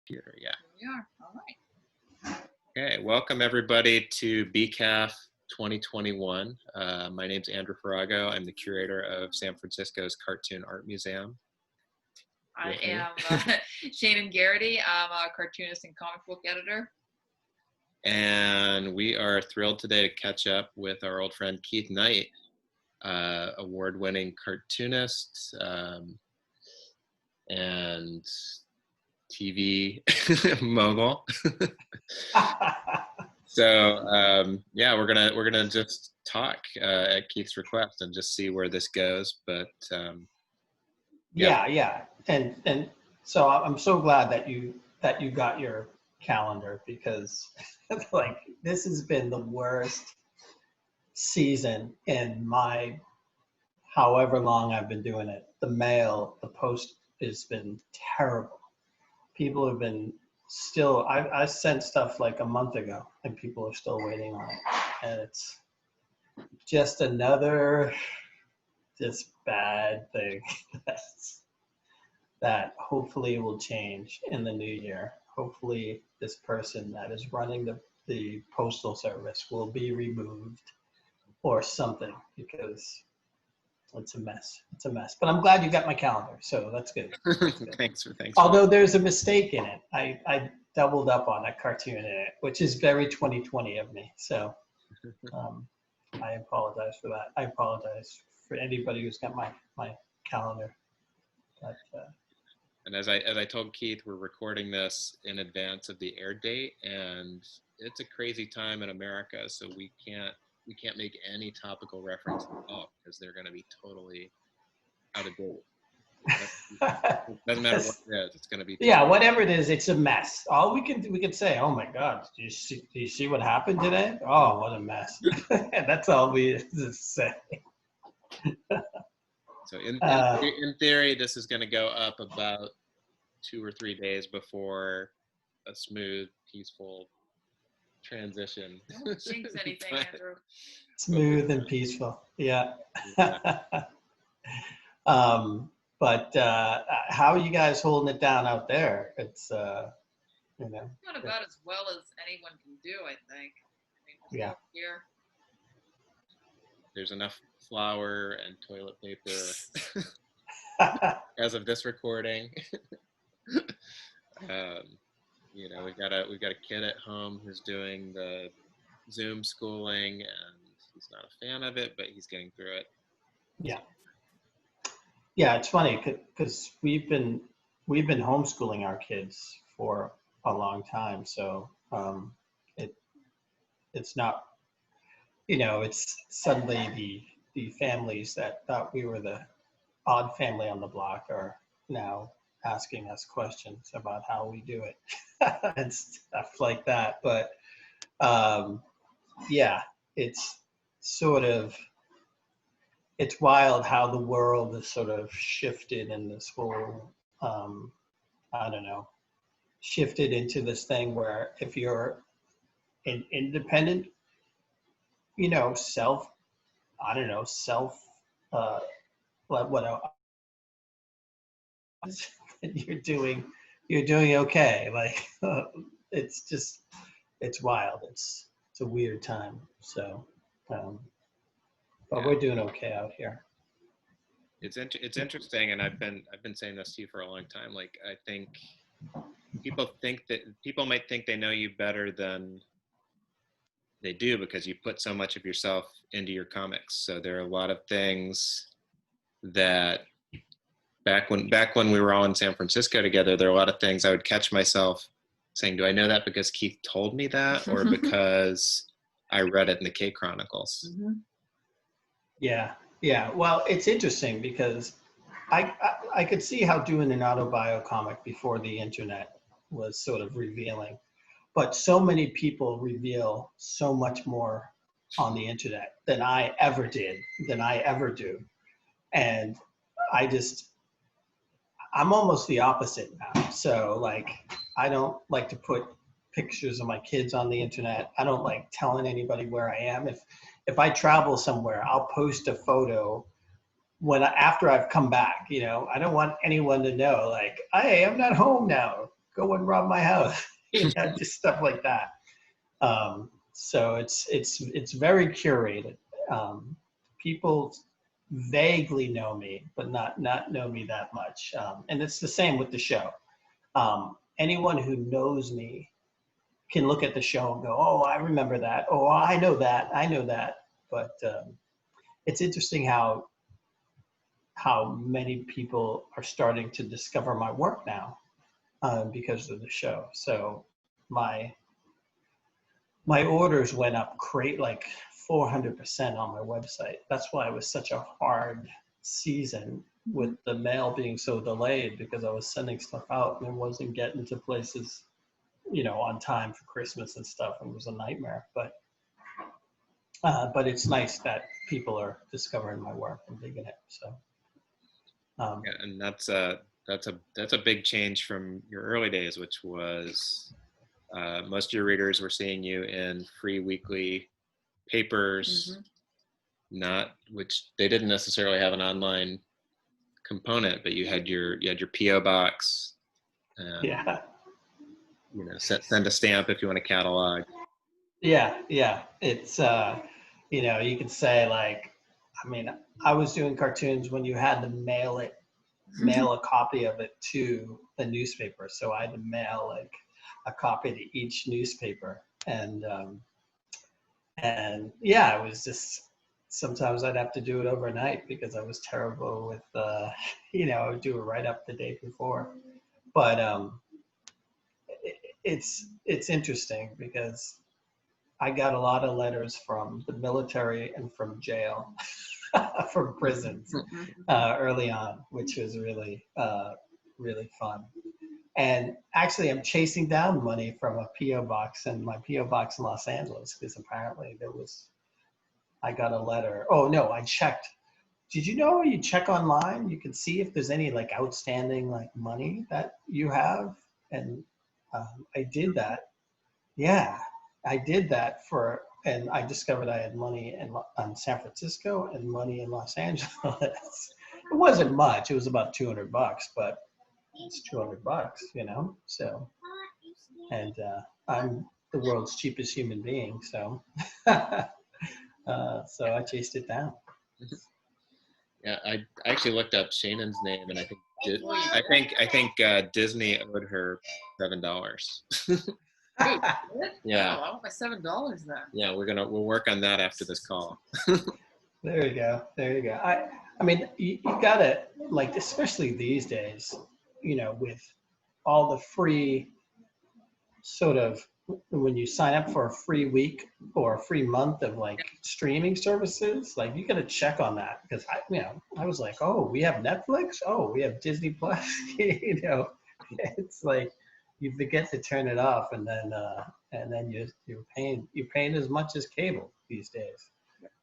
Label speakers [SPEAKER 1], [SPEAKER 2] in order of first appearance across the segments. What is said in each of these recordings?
[SPEAKER 1] Computer, yeah.
[SPEAKER 2] Here we are. All right.
[SPEAKER 1] Okay, welcome everybody to BCAF 2021. My name's Andrew Farago. I'm the curator of San Francisco's Cartoon Art Museum.
[SPEAKER 2] I am Shaenon Garrity. I'm a cartoonist and comic book editor.
[SPEAKER 1] And we are thrilled today to catch up with our old friend Keith Knight, award-winning cartoonist and TV mogul. So yeah, we're gonna just talk at Keith's request and just see where this goes. But
[SPEAKER 3] yeah, and so I'm so glad that you got your calendar, because like this has been the worst season in my however long I've been doing it. The post has been terrible. People have been still, I sent stuff like a month ago and people are still waiting on it. And it's just another bad thing that hopefully will change in the new year. Hopefully this person that is running the postal service will be removed or something, because it's a mess. It's a mess. But I'm glad you got my calendar, so that's good. That's good.
[SPEAKER 1] Thanks.
[SPEAKER 3] Although there's a mistake in it. I doubled up on a cartoon in it, which is very 2020 of me. So I apologize for that. I apologize for anybody who's got my calendar. But,
[SPEAKER 1] and as I told Keith, we're recording this in advance of the air date, and it's a crazy time in America, so we can't make any topical reference at all, because they're going to be totally out of date. It doesn't matter what it is, it's going to be.
[SPEAKER 3] Yeah, whatever it is, it's a mess. All we can say, oh my God, do you see what happened today? Oh, what a mess. That's all we say.
[SPEAKER 1] So in theory, this is going to go up about 2 or 3 days before a smooth, peaceful transition.
[SPEAKER 2] Don't jinx anything, Andrew.
[SPEAKER 3] Smooth and peaceful, yeah. But how are you guys holding it down out there? It's you know,
[SPEAKER 2] Not about as well as anyone can do, I think. I mean, we're
[SPEAKER 3] Yeah.
[SPEAKER 2] here.
[SPEAKER 1] There's enough flour and toilet paper as of this recording. You know, we've got a kid at home who's doing the Zoom schooling, and he's not a fan of it, but he's getting through it.
[SPEAKER 3] Yeah, it's funny because we've been homeschooling our kids for a long time, so it's not, you know, it's suddenly the families that thought we were the odd family on the block are now asking us questions about how we do it and stuff like that. But yeah, it's sort of, it's wild how the world has sort of shifted in this whole, I don't know, shifted into this thing where if you're an independent, you know, you're doing okay. Like it's wild. It's a weird time. So, but we're doing okay out here.
[SPEAKER 1] It's interesting, and I've been saying this to you for a long time. Like, I think people might think they know you better than they do, because you put so much of yourself into your comics. So there are a lot of things that back when we were all in San Francisco together, there are a lot of things I would catch myself saying, do I know that because Keith told me that, or because I read it in the K Chronicles?
[SPEAKER 3] Mm-hmm. Yeah. Well, it's interesting because I could see how doing an autobio comic before the internet was sort of revealing, but so many people reveal so much more on the internet than I ever do. And I'm almost the opposite now. So like, I don't like to put pictures of my kids on the internet. I don't like telling anybody where I am. If I travel somewhere, I'll post a photo after I've come back, you know. I don't want anyone to know, like, hey, I'm not home now. go and rob my house. Just stuff like that. So it's very curated. People vaguely know me, but not know me that much. And it's the same with the show. Anyone who knows me can look at the show and go, oh, I remember that. Oh, I know that. But it's interesting how many people are starting to discover my work now because of the show. So my orders went up like 400% on my website. That's why it was such a hard season with the mail being so delayed, because I was sending stuff out and it wasn't getting to places, on time for Christmas and stuff. It was a nightmare, but it's nice that people are discovering my work and digging it. So,
[SPEAKER 1] yeah, and that's a big change from your early days, which was most of your readers were seeing you in free weekly papers, which they didn't necessarily have an online component, but you had your PO box.
[SPEAKER 3] Yeah.
[SPEAKER 1] Send a stamp if you want a catalog.
[SPEAKER 3] Yeah. It's you could say, like, I was doing cartoons when you had to mail a copy of it to the newspaper. So I had to mail like a copy to each newspaper, and yeah, it was just, sometimes I'd have to do it overnight because I was terrible with I would do it right up the day before. But it's interesting because I got a lot of letters from the military and from jail, from prisons early on, which was really really fun. And actually, I'm chasing down money from a PO box, and my PO box in Los Angeles, because apparently I got a letter. Oh no, I checked. Did you know you check online, you can see if there's any like outstanding like money that you have? And I did that. Yeah, I did that and I discovered I had money in San Francisco and money in Los Angeles. It wasn't much. It was about $200, but it's $200, So, and I'm the world's cheapest human being, so so I chased it down.
[SPEAKER 1] Yeah, I actually looked up Shaenon's name, and I think Disney owed her $7. Yeah.
[SPEAKER 2] Oh, I want my $7 then.
[SPEAKER 1] Yeah, we'll work on that after this call.
[SPEAKER 3] There you go. I mean, you gotta, like, especially these days, with all the free sort of, when you sign up for a free week or a free month of like streaming services, like you gotta check on that, because I was like, oh, we have Netflix, oh, we have Disney Plus, it's like you forget to turn it off, and then you're paying as much as cable these days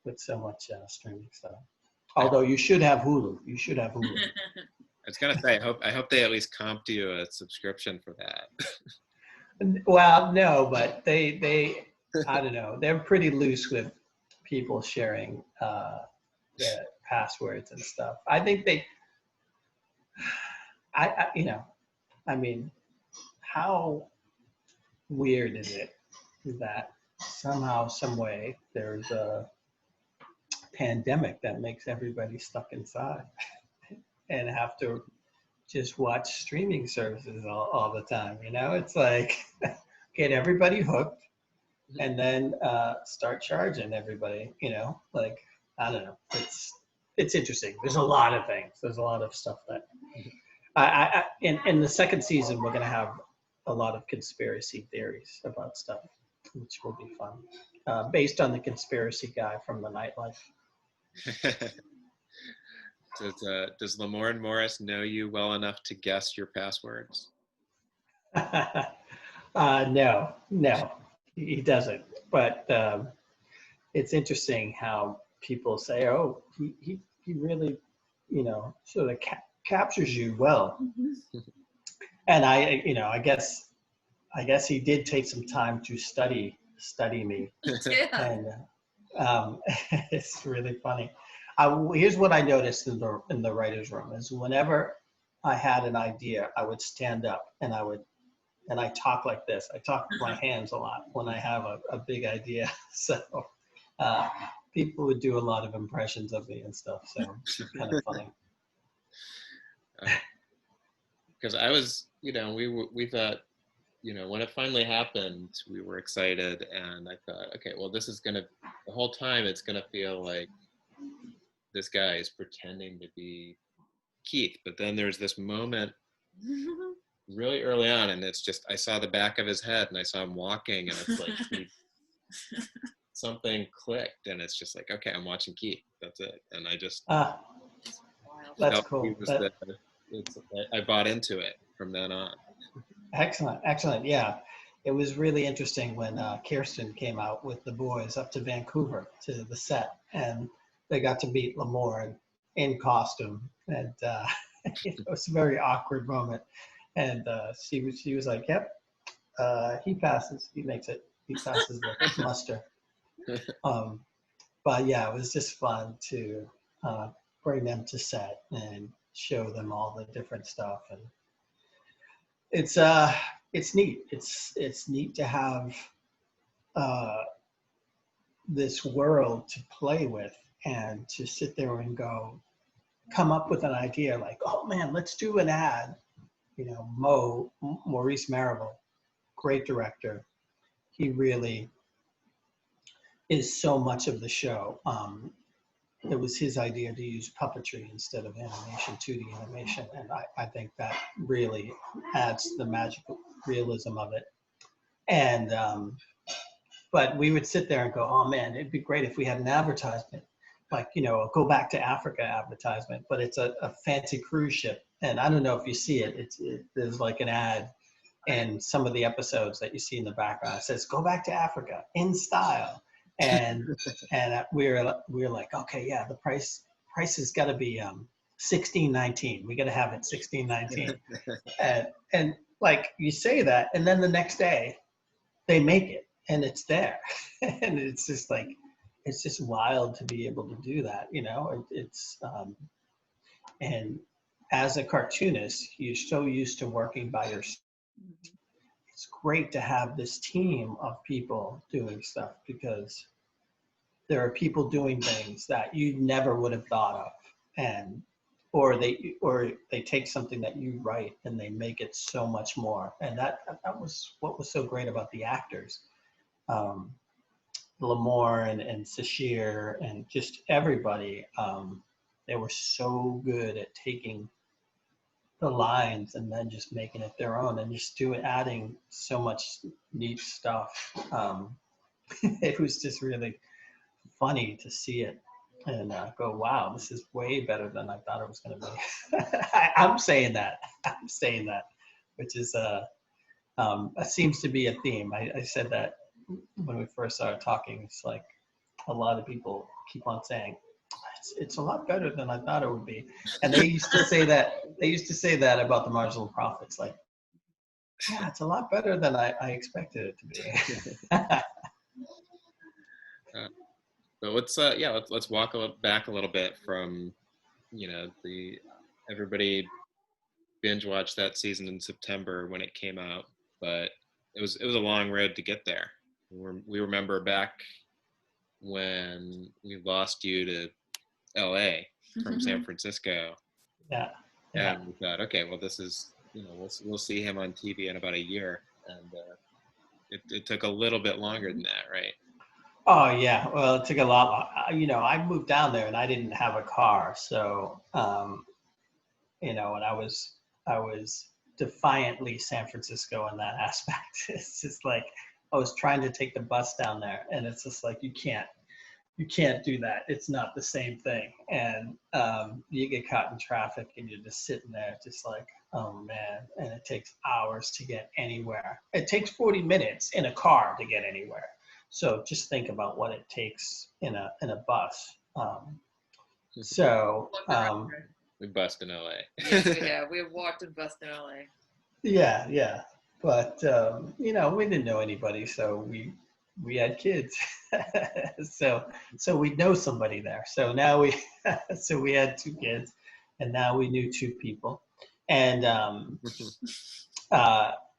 [SPEAKER 3] with so much streaming stuff. Although you should have Hulu.
[SPEAKER 1] I was gonna say, I hope they at least comped you a subscription for that.
[SPEAKER 3] Well, no, but they I don't know. They're pretty loose with people sharing the passwords and stuff. I think how weird is it that somehow, some way, there's a pandemic that makes everybody stuck inside and have to just watch streaming services all the time. It's like, get everybody hooked and then start charging everybody, like, I don't know. It's interesting. There's a lot of things. There's a lot of stuff that in the second season, we're going to have a lot of conspiracy theories about stuff, which will be fun, based on the conspiracy guy from the Nightlife.
[SPEAKER 1] Does Lamorne Morris know you well enough to guess your passwords?
[SPEAKER 3] No, he doesn't. But it's interesting how people say, "Oh, he really, sort of captures you well." And I guess he did take some time to study me.
[SPEAKER 2] Yeah.
[SPEAKER 3] And it's really funny. Here's what I noticed in the writer's room is whenever I had an idea, I would stand up and I would and I talk like this. I talk with my hands a lot when I have a big idea. So people would do a lot of impressions of me and stuff. So it's kind of funny.
[SPEAKER 1] Because I was, we thought, when it finally happened, we were excited, and I thought, okay, well, this is the whole time it's gonna feel like this guy is pretending to be Keith. But then there's this moment really early on, and it's just, I saw the back of his head, and I saw him walking, and it's like something clicked, and it's just like, okay, I'm watching Keith. That's it. And I just
[SPEAKER 3] that's cool.
[SPEAKER 1] I bought into it from then on.
[SPEAKER 3] Excellent. Yeah, it was really interesting when Kirsten came out with the boys up to Vancouver to the set, and they got to meet Lamore in costume, and it was a very awkward moment. And she was like, "Yep, he passes. He makes it. He passes the muster." But yeah, it was just fun to bring them to set and show them all the different stuff, and it's neat. It's neat to have this world to play with and to sit there and come up with an idea like, oh man, let's do an ad. Maurice Marable, great director. He really is so much of the show. It was his idea to use puppetry instead of animation, 2D animation, and I think that really adds to the magical realism of it. And but we would sit there and go, oh man, it'd be great if we had an advertisement, like, a Go Back to Africa advertisement, but it's a fancy cruise ship. And I don't know if you see it, there's like an ad and some of the episodes that you see in the background. It says, Go Back to Africa in style. And we're like, okay, yeah, the price has got to be $16.19. We got to have it $16.19. and like you say that, and then the next day they make it and it's there. And it's just like, it's just wild to be able to do that. It's and as a cartoonist, you're so used to working by yourself. It's great to have this team of people doing stuff, because there are people doing things that you never would have thought of, and or they take something that you write and they make it so much more. And that was what was so great about the actors, Lamore and Sashir and just everybody. They were so good at taking the lines and then just making it their own and just adding so much neat stuff. It was just really funny to see it and go, wow, this is way better than I thought it was going to be. I'm saying that, which is seems to be a theme. I said that when we first started talking. It's like a lot of people keep on saying, it's a lot better than I thought it would be. And they used to say that about the Marginal Prophets. Like, yeah, it's a lot better than I expected it to be.
[SPEAKER 1] So let's walk back a little bit from, everybody binge watched that season in September when it came out, but it was a long road to get there. We remember back when we lost you to LA from San Francisco.
[SPEAKER 3] Yeah.
[SPEAKER 1] And we thought, okay, well, this is, we'll see him on TV in about a year. And it took a little bit longer than that, right?
[SPEAKER 3] Oh yeah, well, it took a lot. I moved down there and I didn't have a car, so and I was defiantly San Francisco in that aspect. It's just like I was trying to take the bus down there, and it's just like you can't do that. It's not the same thing, and you get caught in traffic, and you're just sitting there, just like, oh man, and it takes hours to get anywhere. It takes 40 minutes in a car to get anywhere. So just think about what it takes in a bus.
[SPEAKER 1] We bust in LA.
[SPEAKER 2] Yeah, we walked and bust in LA.
[SPEAKER 3] Yeah. But we didn't know anybody, so we had kids. so we know somebody there. So now we had 2 kids, and now we knew 2 people. And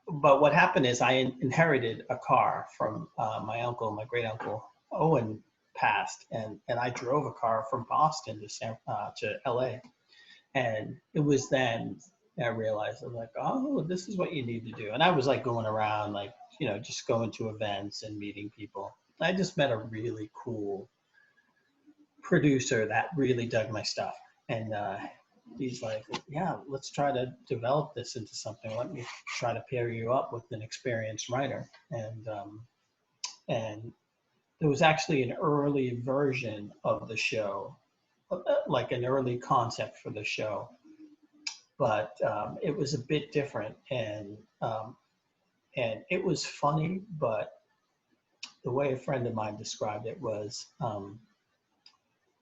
[SPEAKER 3] but what happened is I inherited a car from my uncle. My great uncle Owen passed, and I drove a car from Boston to LA. And it was then I realized, I was like, oh, this is what you need to do. And I was like going around, like, you know, just going to events and meeting people. I just met a really cool producer that really dug my stuff. And he's like, yeah, let's try to develop this into something. Let me try to pair you up with an experienced writer. And there was actually an early version of the show, like an early concept for the show, but it was a bit different, and it was funny. But the way a friend of mine described it was,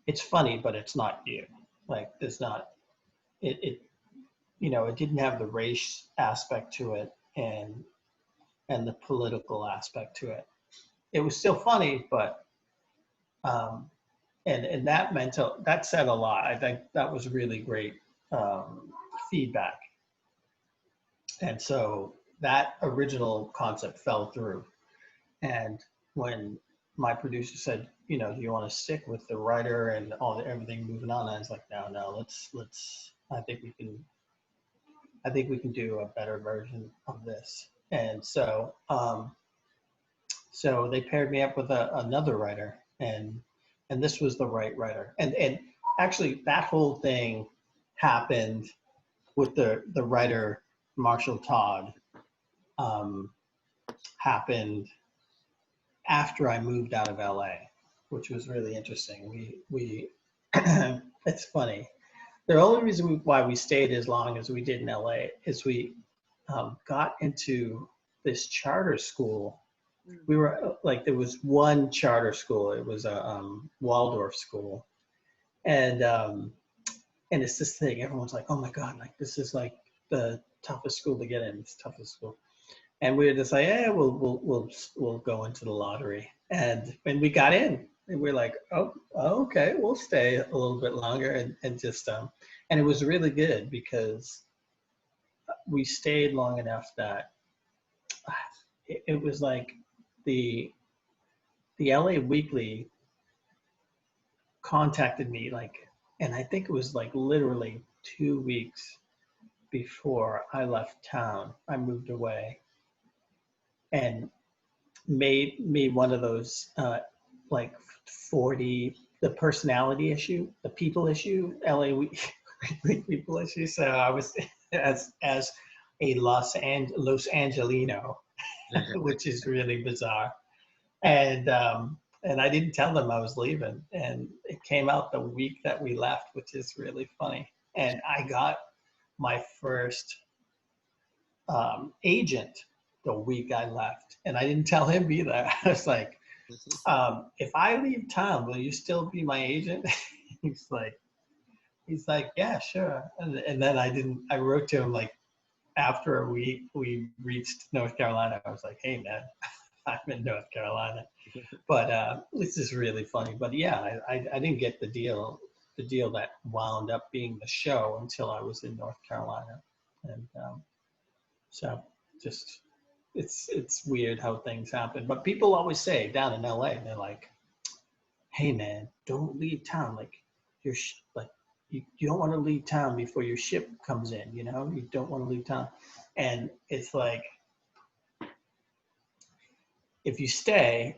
[SPEAKER 3] it's funny, but it's not you. Like, there's not it. You know, it didn't have the race aspect to it, and the political aspect to it. It was still funny, but and that said a lot. I think that was really great feedback. And so that original concept fell through. And when my producer said, you know, do you want to stick with the writer and everything moving on? I was like, no, let's. I think we can do a better version of this. And so so they paired me up with another writer, and this was the right writer. And actually, that whole thing happened with the writer Marshall Todd. Happened after I moved out of LA, which was really interesting. We it's funny. The only reason why we stayed as long as we did in LA is we got into this charter school. We were like, there was one charter school. It was a Waldorf school, and it's this thing. Everyone's like, oh my God, like this is like the toughest school to get in. It's the toughest school. And we were just like, yeah, we'll go into the lottery. And we got in, and we're like, oh, okay, we'll stay a little bit longer, and just and it was really good because we stayed long enough that it was like the LA Weekly contacted me, like, and I think it was like literally 2 weeks before I left town. I moved away, and made me one of those like 40, the personality issue, the people issue, LA Weekly people issue. So I was as a Los Angelino, which is really bizarre. And I didn't tell them I was leaving, and it came out the week that we left, which is really funny. And I got my first agent the week I left, and I didn't tell him either. I was like, if I leave town, will you still be my agent? he's like, yeah, sure. And then I wrote to him like after a week we reached North Carolina. I was like, hey man, I'm in North Carolina. But this is really funny. But yeah, I didn't get the deal that wound up being the show until I was in North Carolina. And so just, it's weird how things happen. But people always say down in LA, they're like, hey man, don't leave town. Like you don't want to leave town before your ship comes in, you know? You don't want to leave town. And it's like, if you stay,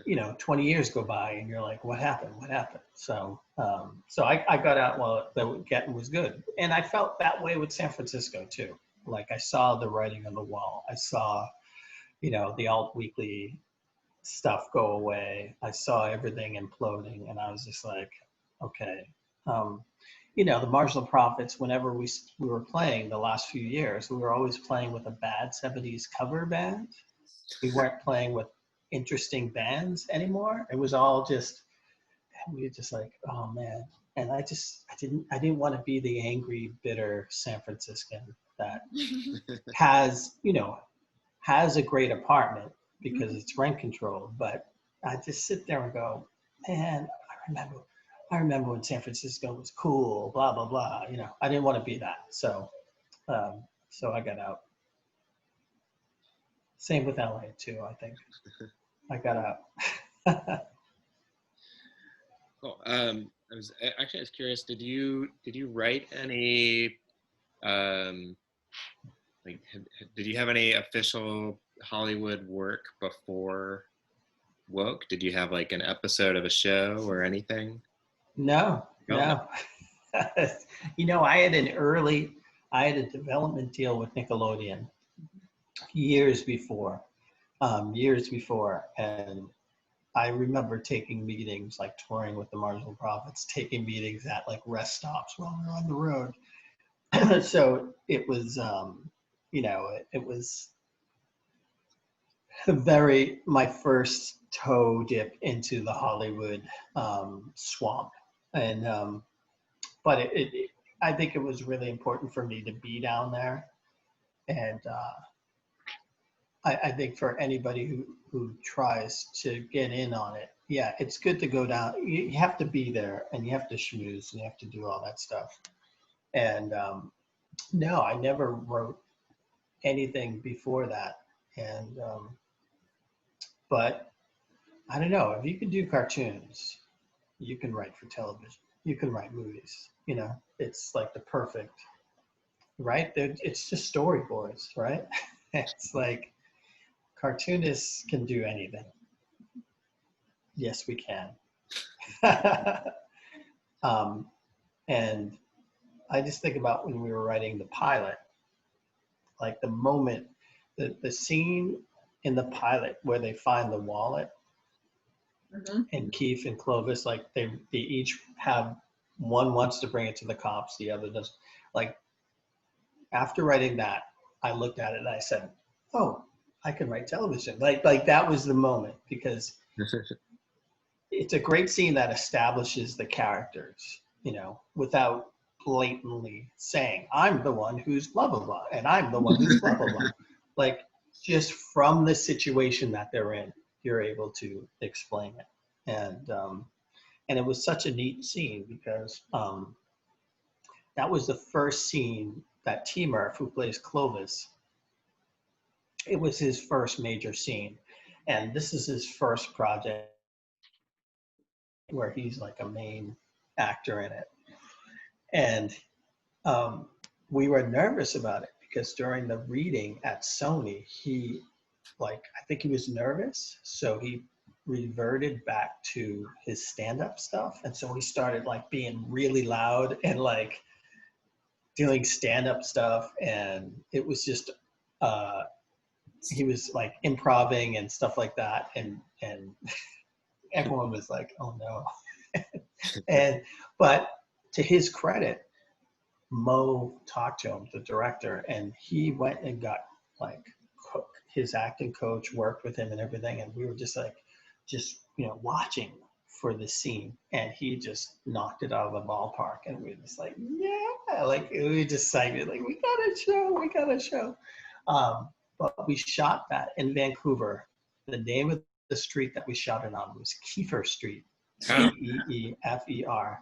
[SPEAKER 3] you know, 20 years go by and you're like, what happened? So I got out while the getting was good. And I felt that way with San Francisco too. Like I saw the writing on the wall. I saw, you know, the alt weekly stuff go away. I saw everything imploding, and I was just like, okay. You know, the Marginal Prophets, whenever we were playing the last few years, we were always playing with a bad 70s cover band. We weren't playing with interesting bands anymore. It was all just, we were just like, oh man. And I didn't want to be the angry, bitter San Franciscan that has a great apartment because it's rent controlled. But I just sit there and go, man, I remember when San Francisco was cool, blah, blah, blah. You know, I didn't want to be that. So I got out. Same with LA too, I think. I got out.
[SPEAKER 1] Cool. I was curious. Did you write any like did you have any official Hollywood work before Woke? Did you have like an episode of a show or anything?
[SPEAKER 3] No. You know, I had a development deal with Nickelodeon years before, and I remember taking meetings, like touring with the Marginal Prophets, taking meetings at like rest stops while we were on the road. So it was, you know, it was my first toe dip into the Hollywood swamp. And, but I think it was really important for me to be down there. And I think for anybody who tries to get in on it, yeah, it's good to go down. You have to be there, and you have to schmooze, and you have to do all that stuff. And no, I never wrote anything before that. And but I don't know, if you can do cartoons, you can write for television, you can write movies. You know, it's like the perfect, right? It's just storyboards, right? It's like cartoonists can do anything. Yes, we can. And I just think about when we were writing the pilot, like the moment, the scene in the pilot where they find the wallet, and Keith and Clovis, like they each have, one wants to bring it to the cops, the other doesn't. Like after writing that, I looked at it and I said, oh, I can write television. Like that was the moment, because it's a great scene that establishes the characters, you know, without blatantly saying, I'm the one who's blah, blah, blah, and I'm the one who's blah, blah, blah. Like just from the situation that they're in, you're able to explain it. And it was such a neat scene, because that was the first scene that T-Murph, who plays Clovis, it was his first major scene. And this is his first project where he's like a main actor in it. And we were nervous about it, because during the reading at Sony, I think he was nervous. So he reverted back to his stand-up stuff. And so he started like being really loud and like doing stand-up stuff. And it was just, he was like improvising and stuff like that. And everyone was like, oh no. But to his credit, Mo talked to him, the director, and he went and got like his acting coach, worked with him and everything. And we were just you know, watching for the scene, and he just knocked it out of the ballpark. And we were just like, yeah, like we were just excited, like we got a show. But we shot that in Vancouver. The name of the street that we shot it on was Kiefer Street, Keefer.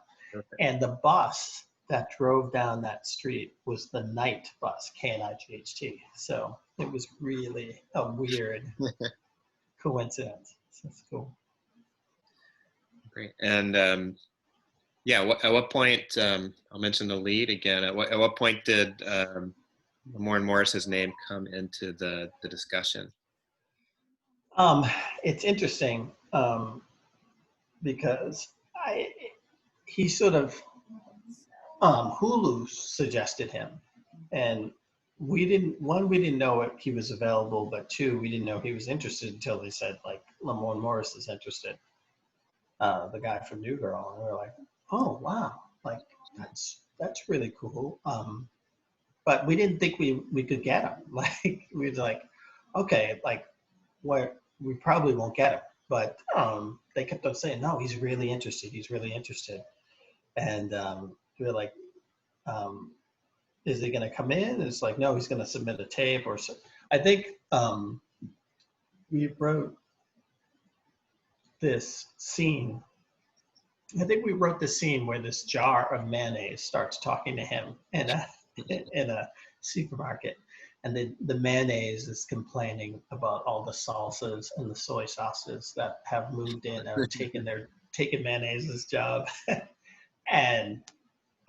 [SPEAKER 3] And the bus that drove down that street was the Knight bus, Knight. So it was really a weird coincidence. So it's cool.
[SPEAKER 1] Great. And yeah, at what point, I'll mention the lead again, at what point did Lamorne Morris's name come into the discussion?
[SPEAKER 3] It's interesting, because he sort of, Hulu suggested him, and we didn't know if he was available, but two, we didn't know he was interested until they said like Lamorne Morris is interested, the guy from New Girl, and we were like, oh wow, like that's really cool. But we didn't think we could get him. Like we were like, okay, like we probably won't get him. But they kept on saying, no, he's really interested. And we were like, is he going to come in? And it's like, no, he's going to submit a tape or so. I think we wrote this scene. I think we wrote the scene where this jar of mayonnaise starts talking to him in a supermarket. and the mayonnaise is complaining about all the salsas and the soy sauces that have moved in and are taking mayonnaise's job. and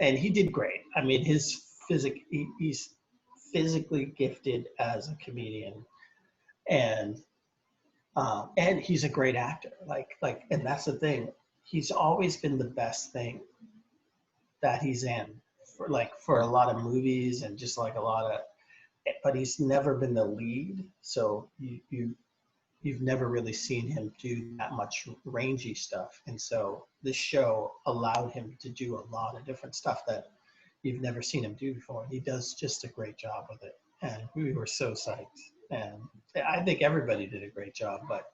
[SPEAKER 3] he did great. I mean, he's physically gifted as a comedian, and he's a great actor. And that's the thing. He's always been the best thing that he's in for a lot of movies and just like a lot of, but he's never been the lead. So you've never really seen him do that much rangy stuff. And so this show allowed him to do a lot of different stuff that you've never seen him do before. He does just a great job with it. And we were so psyched. And I think everybody did a great job, but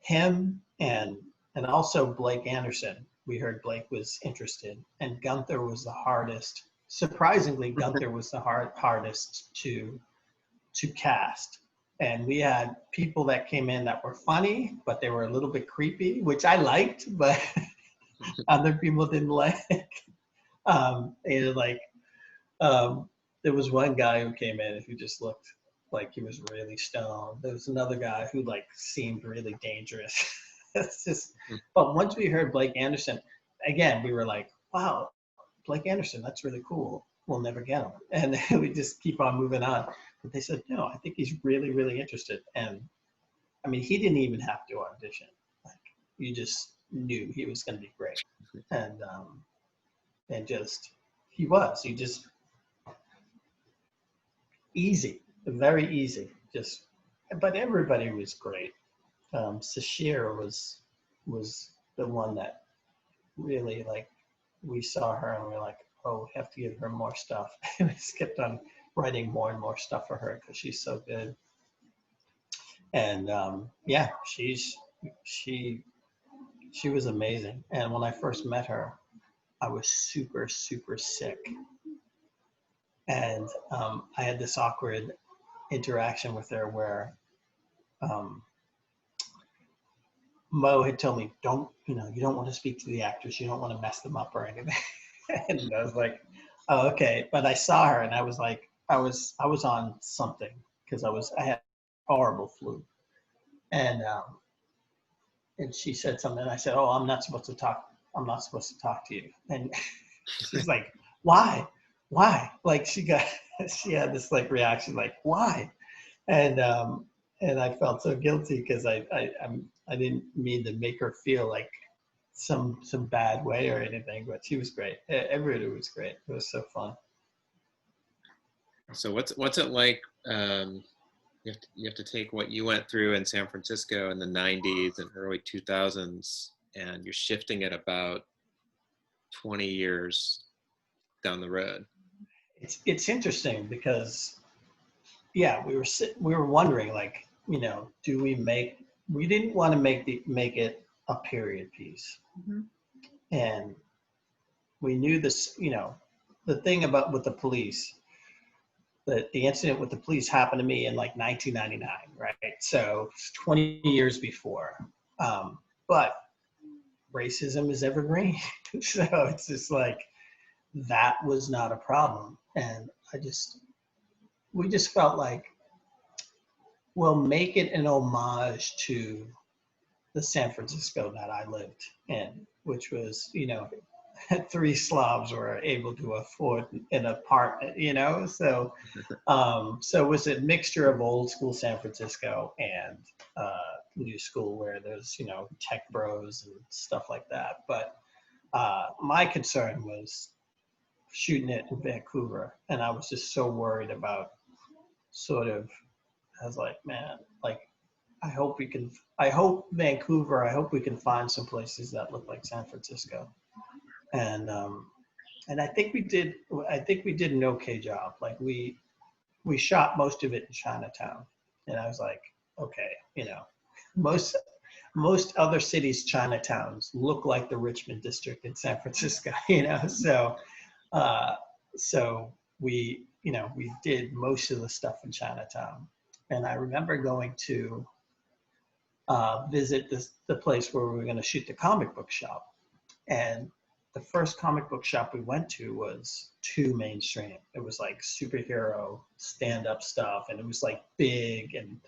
[SPEAKER 3] him and also Blake Anderson, we heard Blake was interested, and Gunther was the hardest. Surprisingly, Gunther was the hardest to cast. And we had people that came in that were funny, but they were a little bit creepy, which I liked, but other people didn't like. There was one guy who came in who just looked like he was really stoned. There was another guy who seemed really dangerous. It's just, but once we heard Blake Anderson, again, we were like, wow, Blake Anderson, that's really cool. We'll never get him. And we just keep on moving on. But they said, no, I think he's really, really interested. And I mean, he didn't even have to audition. You just knew he was going to be great. And he just easy, very easy. But everybody was great. Sashir was the one that really, we saw her and we were like, oh, we have to give her more stuff. And we just kept on writing more and more stuff for her because she's so good. And she was amazing. And when I first met her, I was super, super sick. And I had this awkward interaction with her where Mo had told me, you don't want to speak to the actors. You don't want to mess them up or anything. And I was like, oh, okay. But I saw her and I was like, I was on something because I had horrible flu. And she said something and I said, oh, I'm not supposed to talk to you. And she's like, why? She had this reaction, why? And I felt so guilty because I didn't mean to make her feel like some bad way or anything, but she was great. Everybody was great. It was so fun.
[SPEAKER 1] So what's it like? You have to take what you went through in San Francisco in the 90s and early 2000s, and you're shifting it about 20 years down the road.
[SPEAKER 3] It's interesting because, yeah, we were wondering, do we didn't want to make it a period piece. Mm-hmm. And we knew this, the thing with the police, the incident with the police happened to me in 1999, right? So it's 20 years before. But racism is evergreen. So it's just that was not a problem. And we just felt like, we'll make it an homage to the San Francisco that I lived in, which was, 3 Slavs were able to afford an apartment, so it was a mixture of old school San Francisco and new school where there's, tech bros and stuff like that. But my concern was shooting it in Vancouver, and I was just so worried about I was like, man, I hope Vancouver, I hope we can find some places that look like San Francisco. And I think we did an okay job. We shot most of it in Chinatown. And I was like, okay, most other cities' Chinatowns look like the Richmond district in San Francisco, so we did most of the stuff in Chinatown. And I remember going to visit the place where we were going to shoot the comic book shop. And the first comic book shop we went to was too mainstream. It was like superhero stand-up stuff, and it was like big and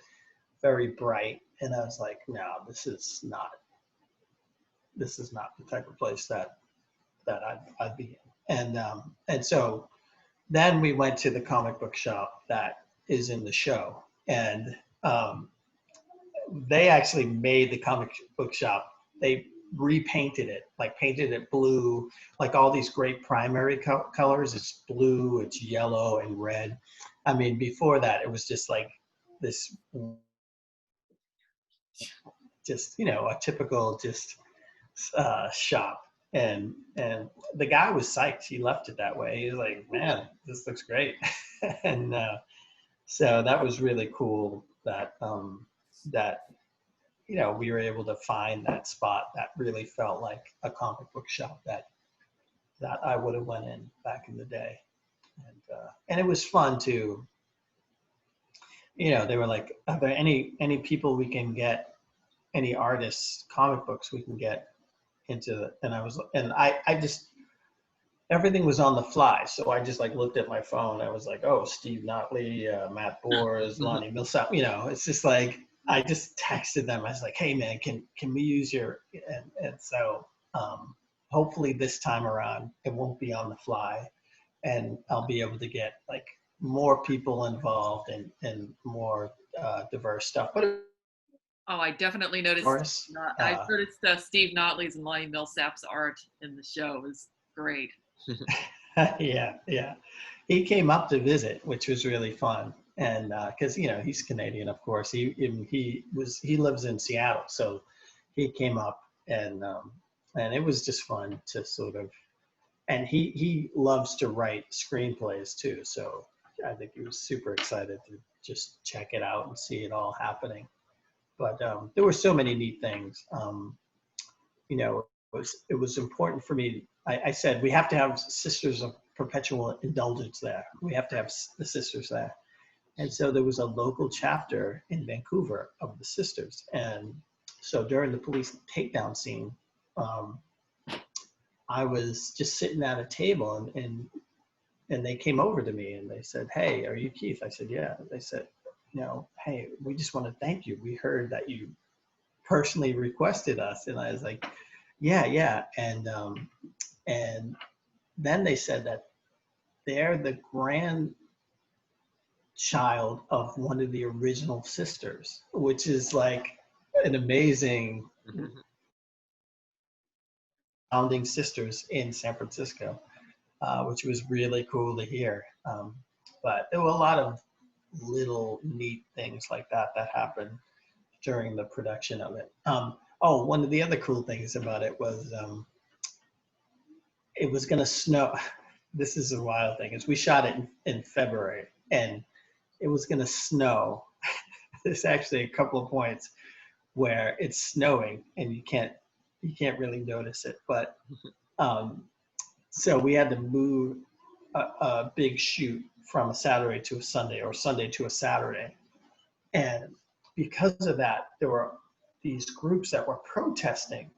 [SPEAKER 3] very bright. And I was like, no, this is not the type of place that I'd be in. And so then we went to the comic book shop that is in the show, and they actually made the comic book shop. They repainted it, like painted it blue, like all these great primary colors. It's blue, it's yellow and red. I mean, before that, it was just like this, just, a typical just shop. And the guy was psyched. He left it that way. He was like, man, this looks great. And so that was really cool that, we were able to find that spot that really felt like a comic book shop that I would have went in back in the day. And it was fun too. They were like, are there any people we can get, any artists, comic books we can get into? And I just, everything was on the fly. So I just like looked at my phone. I was like, oh, Steve Notley, Matt Bors, Lonnie Millsap, it's just like, I just texted them. I was like, hey man, can we use your, and so hopefully this time around, it won't be on the fly, and I'll be able to get like more people involved and more diverse stuff. But
[SPEAKER 2] oh, I definitely noticed. I noticed Steve Notley's and Lonnie Millsap's art in the show is great.
[SPEAKER 3] Yeah. He came up to visit, which was really fun. And because he's Canadian, of course. He lives in Seattle, so he came up, and it was just fun to sort of. And he loves to write screenplays too, so I think he was super excited to just check it out and see it all happening. But there were so many neat things. It was important for me. I said we have to have Sisters of Perpetual Indulgence there. We have to have the sisters there. And so there was a local chapter in Vancouver of the sisters. And so during the police takedown scene, I was just sitting at a table, and they came over to me and they said, hey, are you Keith? I said, yeah. They said, hey, we just want to thank you. We heard that you personally requested us. And I was like, yeah. And then they said that they're the grandchild of one of the original sisters, which is like an amazing founding sisters in San Francisco, which was really cool to hear. But there were a lot of little neat things like that happened during the production of it. One of the other cool things about it was it was going to snow. This is a wild thing. Is we shot it in February, and it was going to snow. There's actually a couple of points where it's snowing and you can't really notice it. But so we had to move a big shoot from a Saturday to a Sunday, or Sunday to a Saturday. And because of that, there were these groups that were protesting,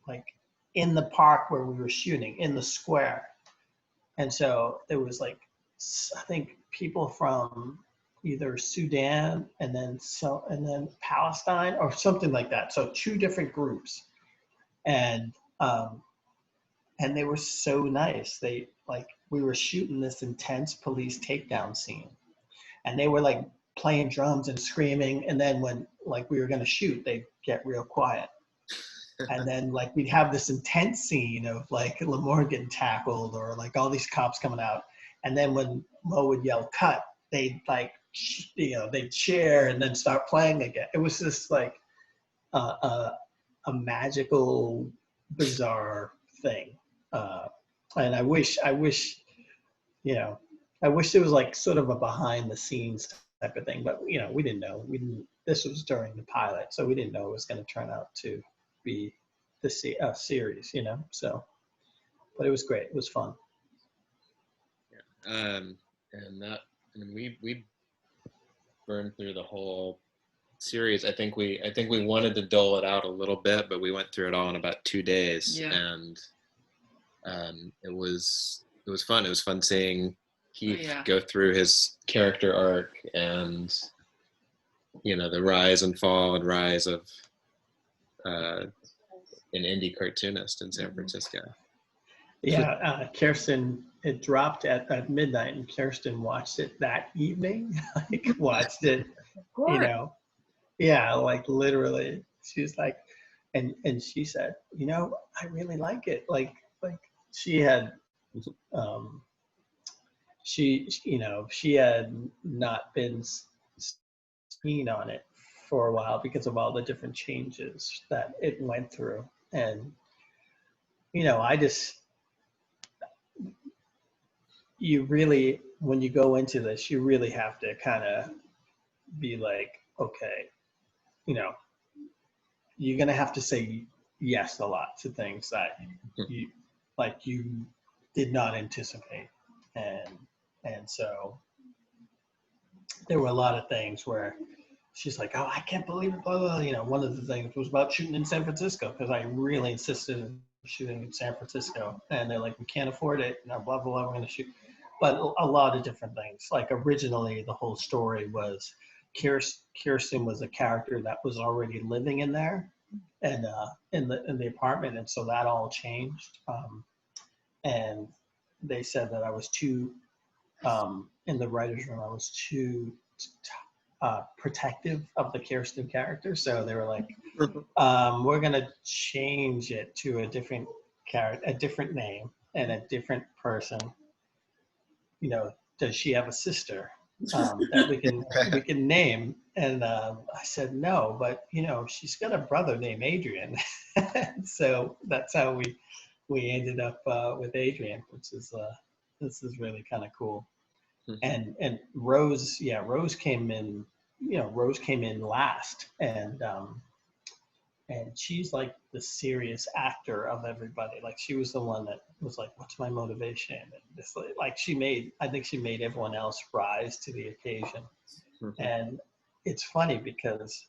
[SPEAKER 3] like in the park where we were shooting, in the square. And so there was like, I think people from either Sudan and then Palestine or something like that. So two different groups. And they were so nice. We were shooting this intense police takedown scene, and they were like playing drums and screaming. And then when like we were going to shoot, they'd get real quiet. And then like we'd have this intense scene of like Lamorne getting tackled, or like all these cops coming out. And then when Mo would yell cut, they'd like, they'd cheer and then start playing again. It was just like a magical, bizarre thing. And I wish there was like sort of a behind the scenes type of thing, but we didn't know. This was during the pilot, so we didn't know it was going to turn out to be the series, so, but it was great. It was fun.
[SPEAKER 1] Yeah. And we burned through the whole series, I think we wanted to dole it out a little bit, but we went through it all in about 2 days, and it was fun. It was fun seeing Keith go through his character arc and, you know, the rise and fall and rise of an indie cartoonist in San Francisco.
[SPEAKER 3] Yeah, Kirsten, it dropped at midnight, and Kirsten watched it that evening. Like, watched it, you know. Yeah, like literally. She was like, and she said, you know, I really like it. Like she had, she had not been keen on it for a while because of all the different changes that it went through. And, you know, you really, when you go into this, you really have to kind of be like, okay, you know, you're going to have to say yes a lot to things that you did not anticipate. And so there were a lot of things where she's like, oh, I can't believe it, blah, blah. You know, one of the things was about shooting in San Francisco, because I really insisted on shooting in San Francisco. And they're like, we can't afford it. No, blah, blah, blah, we're going to shoot. But a lot of different things. Like, originally, the whole story was Kirsten was a character that was already living in there and in the apartment. And so that all changed. And they said that I was too, in the writer's room, I was too protective of the Kirsten character. So they were like, we're going to change it to a different character, a different name and a different person. You know, does she have a sister that we can name? And I said, no, but you know, she's got a brother named Adrian. So that's how we ended up with Adrian, which is this is really kind of cool. And Rose came in, you know, Rose came in last, and she's like the serious actor of everybody. Like, she was the one that was like, what's my motivation? And this, like, I think she made everyone else rise to the occasion. And it's funny because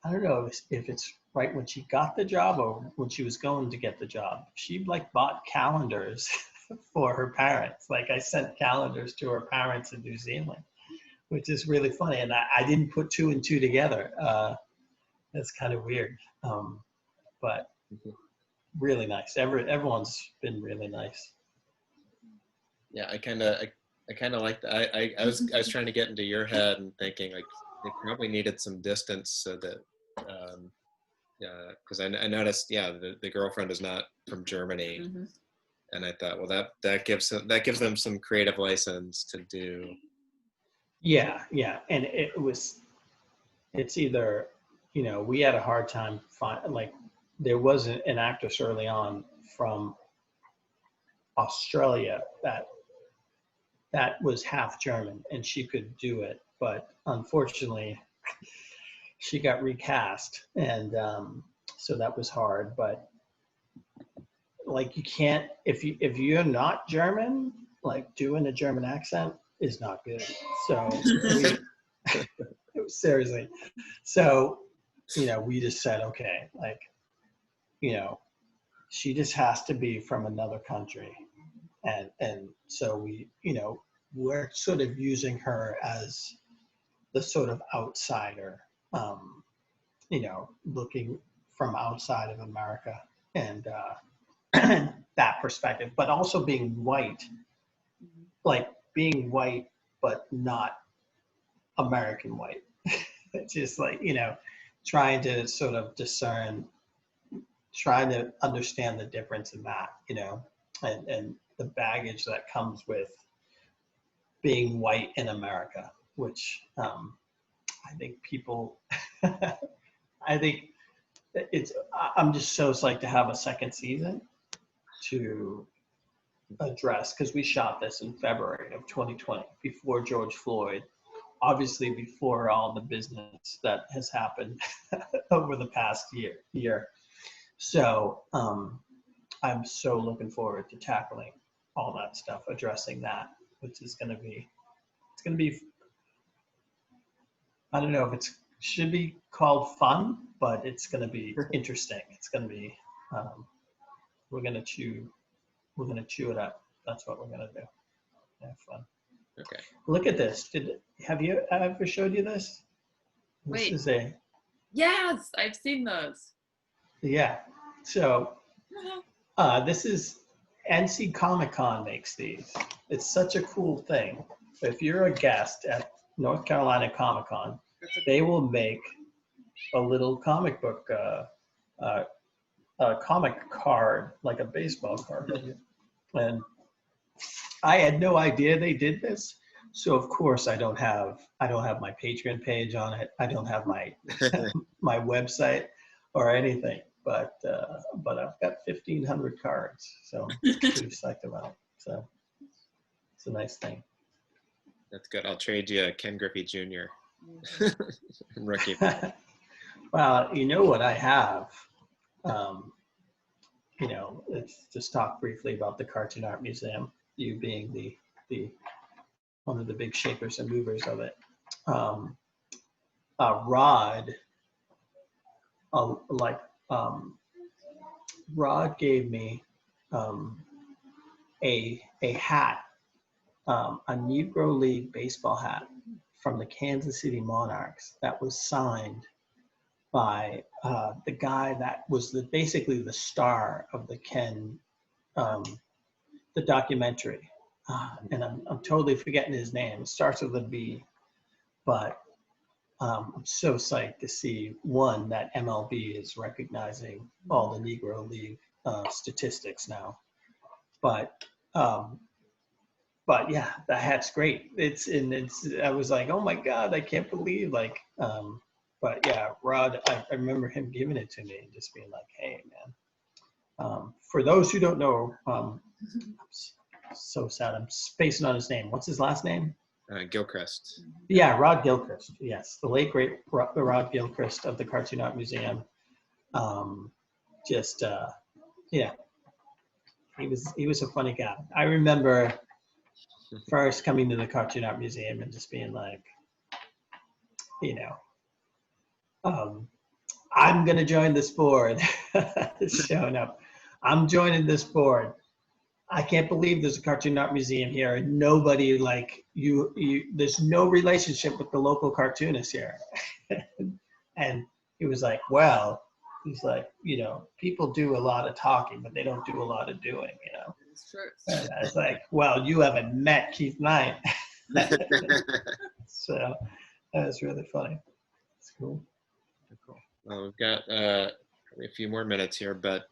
[SPEAKER 3] I don't know if it's right when she got the job or when she was going to get the job, she like bought calendars for her parents. Like, I sent calendars to her parents in New Zealand, which is really funny. And I didn't put two and two together. That's kind of weird, but really nice. Everyone's been really nice.
[SPEAKER 1] Yeah, I kind of like that. I was trying to get into your head and thinking like they probably needed some distance so that because I noticed the girlfriend is not from Germany, and I thought, well, that gives them some creative license to do. Yeah,
[SPEAKER 3] and it's either, you know, we had a hard time like, there was an actress early on from Australia that was half German, and she could do it, but unfortunately she got recast, and so that was hard. But like, you can't, if you're not German, like, doing a German accent is not good. So seriously, so, you know, we just said, okay, like, you know, she just has to be from another country. And so we, you know, we're sort of using her as the sort of outsider, you know, looking from outside of America, and that perspective, but also being white, like being white, but not American white. It's just like, you know, trying to sort of discern, trying to understand the difference in that, you know, and the baggage that comes with being white in America, which I think people, I think I'm just so psyched to have a second season to address, because we shot this in February of 2020, before George Floyd, obviously before all the business that has happened over the past year. So I'm so looking forward to tackling all that stuff, addressing that, which is going to be, I don't know if it's should be called fun, but it's going to be interesting. It's going to be, we're going to chew it up. That's what we're going to do. Have fun.
[SPEAKER 1] Okay.
[SPEAKER 3] Look at this. Have you ever showed you this?
[SPEAKER 2] Wait.
[SPEAKER 3] This is
[SPEAKER 2] Yes, I've seen those.
[SPEAKER 3] yeah. So this is NC Comic Con makes these. It's such a cool thing. If you're a guest at North Carolina Comic Con, they will make a little comic book, a comic card, like a baseball card. And I had no idea they did this. So of course I don't have my Patreon page on it. I don't have my my website or anything. But I've got 1,500 cards, so I'm pretty psyched about it. So it's a nice thing.
[SPEAKER 1] That's good. I'll trade you Ken Griffey Jr. Rookie.
[SPEAKER 3] Well, you know what I have. You know, let's just talk briefly about the Cartoon Art Museum. You being the one of the big shapers and movers of it. Rod gave me a hat, a Negro League baseball hat from the Kansas City Monarchs that was signed by the guy that was basically the star of the the documentary. And I'm totally forgetting his name. It starts with a B, but I'm so psyched to see, one, that MLB is recognizing all the Negro League statistics now. But yeah, the hat's great. I was like, oh my God, I can't believe, like, but yeah, Rod, I remember him giving it to me and just being like, hey, man. For those who don't know, I'm so sad, I'm spacing on his name. What's his last name?
[SPEAKER 1] Gilchrist.
[SPEAKER 3] Yeah, Rod Gilchrist. Yes, the late great Rod Gilchrist of the Cartoon Art Museum. Yeah, he was a funny guy. I remember first coming to the Cartoon Art Museum and just being like, you know, I'm gonna join this board. Showing up, I'm joining this board. I can't believe there's a Cartoon Art Museum here and nobody like you, there's no relationship with the local cartoonists here. And he was like, well, he's like, you know, people do a lot of talking, but they don't do a lot of doing, you know.
[SPEAKER 2] It's true.
[SPEAKER 3] And I was like, well, you haven't met Keith Knight. So that was really funny. It's cool.
[SPEAKER 1] Cool. Well, we've got a few more minutes here, but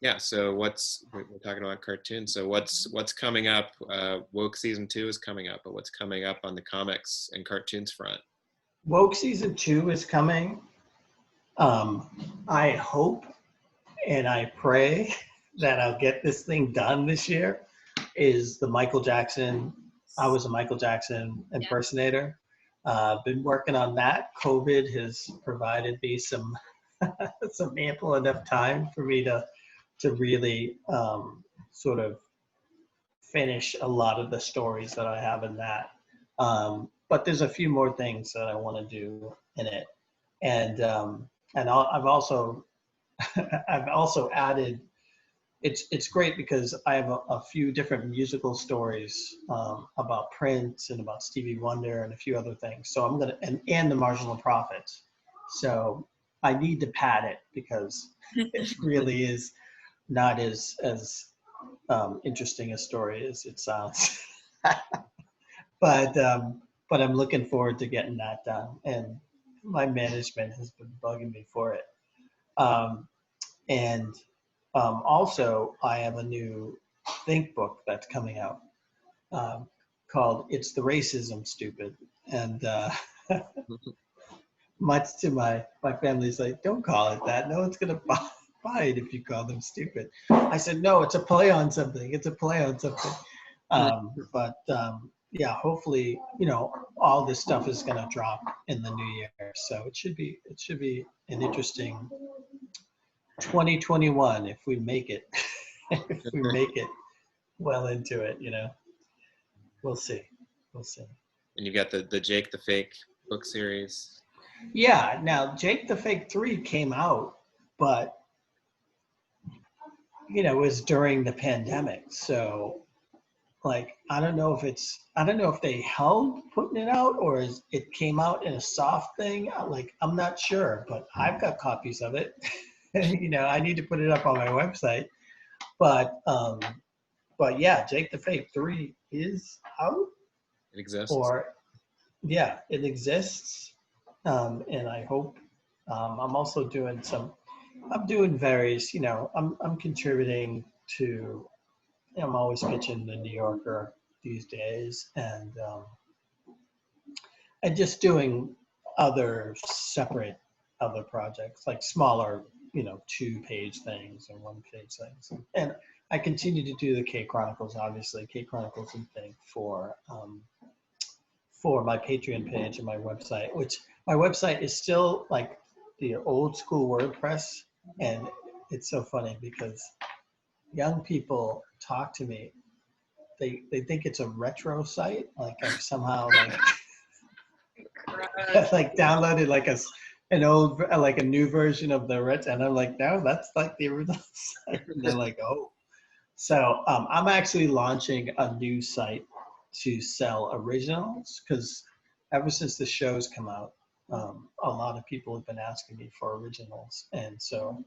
[SPEAKER 1] yeah, so we're talking about cartoons. So what's coming up? Woke season 2 is coming up, but what's coming up on the comics and cartoons front?
[SPEAKER 3] Woke season 2 is coming. I hope and I pray that I'll get this thing done this year. Is the Michael Jackson? I was a Michael Jackson impersonator. Been working on that. COVID has provided me some ample enough time for me to really sort of finish a lot of the stories that I have in that. But there's a few more things that I want to do in it, and I've also added. It's great because I have a few different musical stories about Prince and about Stevie Wonder and a few other things. So I'm gonna and the Marginal Prophets. So I need to pad it because it really is not as interesting a story as it sounds. But I'm looking forward to getting that done, and my management has been bugging me for it. Also, I have a new think book that's coming out called "It's the Racism, Stupid," and much to my family's like, "Don't call it that. No one's gonna buy it if you call them stupid." I said, "No, it's a play on something. It's a play on something." Yeah, hopefully, you know, all this stuff is gonna drop in the new year, so it should be an interesting 2021 if we make it. If we make it well into it, you know. We'll see.
[SPEAKER 1] And you've got the Jake the Fake book series.
[SPEAKER 3] Yeah. Now, Jake the Fake 3 came out, but it was during the pandemic. So, like, I don't know if they held putting it out or it came out in a soft thing. Like, I'm not sure, but I've got copies of it. I need to put it up on my website. But yeah, Jake the Fake 3 is out.
[SPEAKER 1] It exists.
[SPEAKER 3] Or, yeah, it exists. And I hope I'm also doing I'm doing various, I'm contributing to, I'm always pitching the New Yorker these days, and just doing separate other projects, like smaller, 2-page things or 1-page things. And I continue to do the K Chronicles, obviously. K Chronicles and thing for my Patreon page and my website, which my website is still like the old school WordPress. And it's so funny because young people talk to me. They think it's a retro site. Like I've somehow like downloaded like a new version of the retro. And I'm like, no, that's like the original site. And they're like, oh. So I'm actually launching a new site to sell originals, because ever since the shows come out, a lot of people have been asking me for originals. And so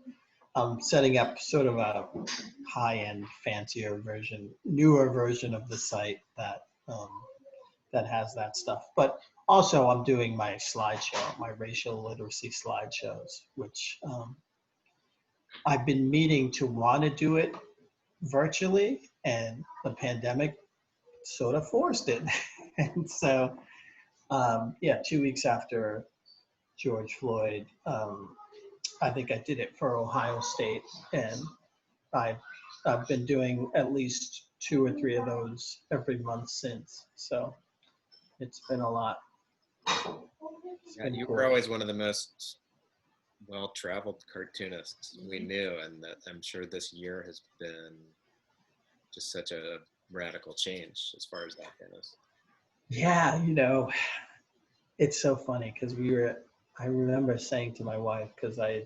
[SPEAKER 3] I'm setting up sort of a high-end, fancier version, newer version of the site that has that stuff. But also I'm doing my slideshow, my racial literacy slideshows, which I've been meaning to want to do it virtually, and the pandemic sort of forced it. And so, 2 weeks after George Floyd, I think I did it for Ohio State, and I've been doing at least 2 or 3 of those every month since. So it's been a lot.
[SPEAKER 1] Yeah, you were always one of the most well-traveled cartoonists we knew, and that I'm sure this year has been just such a radical change as far as that goes.
[SPEAKER 3] Yeah, it's so funny because I remember saying to my wife, because I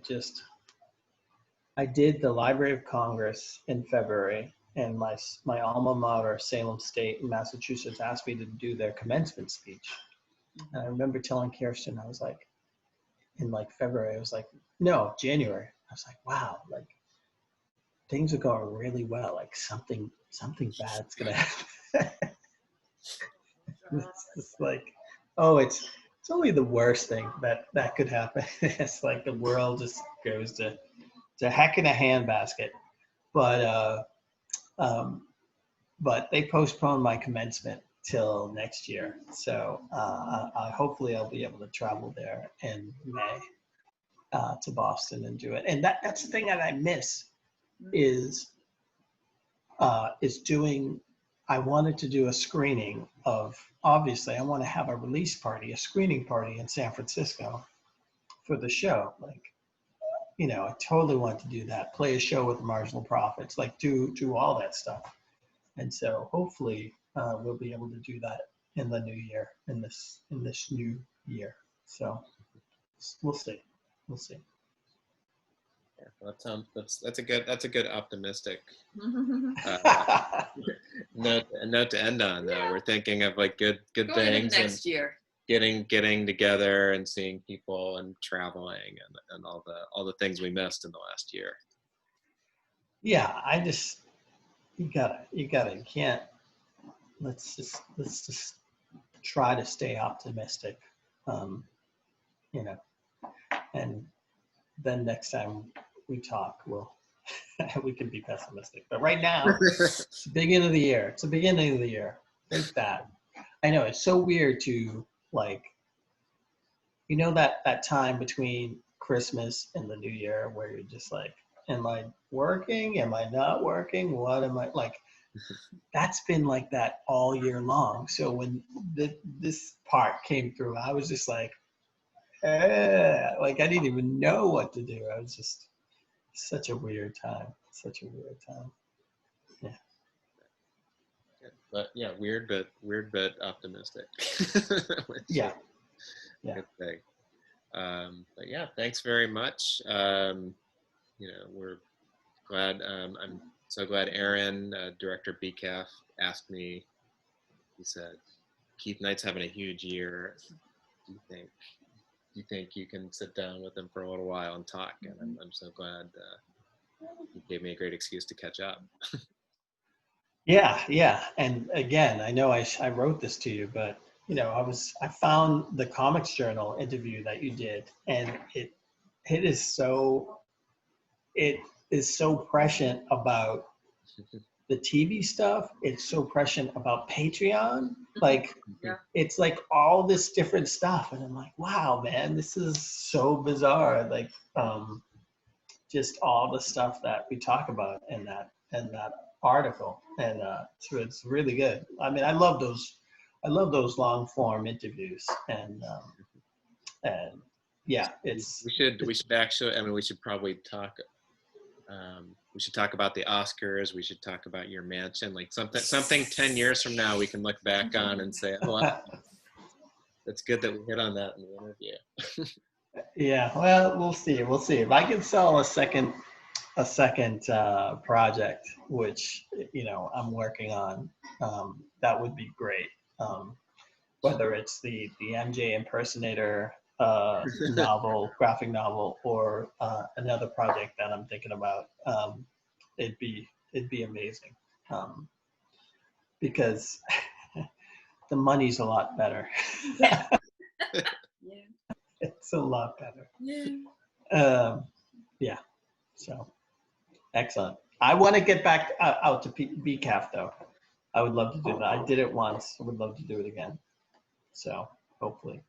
[SPEAKER 3] did the Library of Congress in February, and my alma mater, Salem State in Massachusetts, asked me to do their commencement speech. And I remember telling Kirsten, I was like, in like February, I was like, no, January. I was like, wow, like things are going really well. Like something bad's gonna happen. It's just like, oh, it's only the worst thing that could happen. It's like the world just goes to heck in a handbasket. But they postponed my commencement till next year. So hopefully I'll be able to travel there in May to Boston and do it. And that's the thing that I miss is doing. I wanted to do a screening of, obviously I want to have a release party, a screening party in San Francisco for the show. Like, I totally want to do that, play a show with the Marginal Prophets, like do all that stuff. And so hopefully we'll be able to do that in the new year, in this new year. So we'll see.
[SPEAKER 1] Yeah, well, that's a good optimistic note to end on. Though we're thinking of like good
[SPEAKER 2] Going
[SPEAKER 1] things
[SPEAKER 2] next year.
[SPEAKER 1] Getting together and seeing people and traveling and all the things we missed in the last year.
[SPEAKER 3] Yeah, you can't. Let's just try to stay optimistic, and then next time we talk, we can be pessimistic. But right now, it's the beginning of the year. Think that. I know it's so weird to like, that time between Christmas and the New Year where you're just like, am I working? Am I not working? What am I like? That's been like that all year long. So when this part came through, I was just like I didn't even know what to do. I was just such a weird time. Yeah.
[SPEAKER 1] But yeah, weird but optimistic.
[SPEAKER 3] Yeah. Yeah.
[SPEAKER 1] Good thing. But yeah, thanks very much. We're glad. I'm so glad Aaron, director of BCAF, asked me. He said, "Keith Knight's having a huge year. Do you think you can sit down with him for a little while and talk?" And I'm so glad he gave me a great excuse to catch up.
[SPEAKER 3] Yeah. And again, I know I wrote this to you, but I found the Comics Journal interview that you did, and it is so prescient about the TV stuff. It's so prescient about Patreon. Like,
[SPEAKER 2] Yeah.
[SPEAKER 3] it's like all this different stuff, and I'm like, wow, man, this is so bizarre. Like, just all the stuff that we talk about in that article, and so it's really good. I mean, I love those long form interviews, and yeah,
[SPEAKER 1] we should actually. I mean, we should probably talk. We should talk about the Oscars. We should talk about your mansion, like something 10 years from now we can look back on and say, oh, it's good that we hit on that in the interview.
[SPEAKER 3] Yeah, well, we'll see. If I can sell a second project, which I'm working on, that would be great. Whether it's the MJ impersonator graphic novel, or another project that I'm thinking about, it'd be amazing, because the money's a lot better.
[SPEAKER 2] Yeah.
[SPEAKER 3] It's a lot better. Yeah. So excellent. I want to get back out to BCAF though. I would love to do that. I did it once. I would love to do it again. So hopefully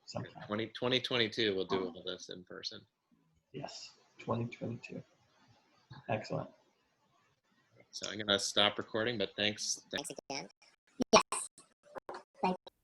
[SPEAKER 3] sometime.
[SPEAKER 1] 2022 we'll do all this in person.
[SPEAKER 3] Yes, 2022. Excellent.
[SPEAKER 1] So I'm gonna stop recording, but thanks again.
[SPEAKER 4] Yes. Thank you.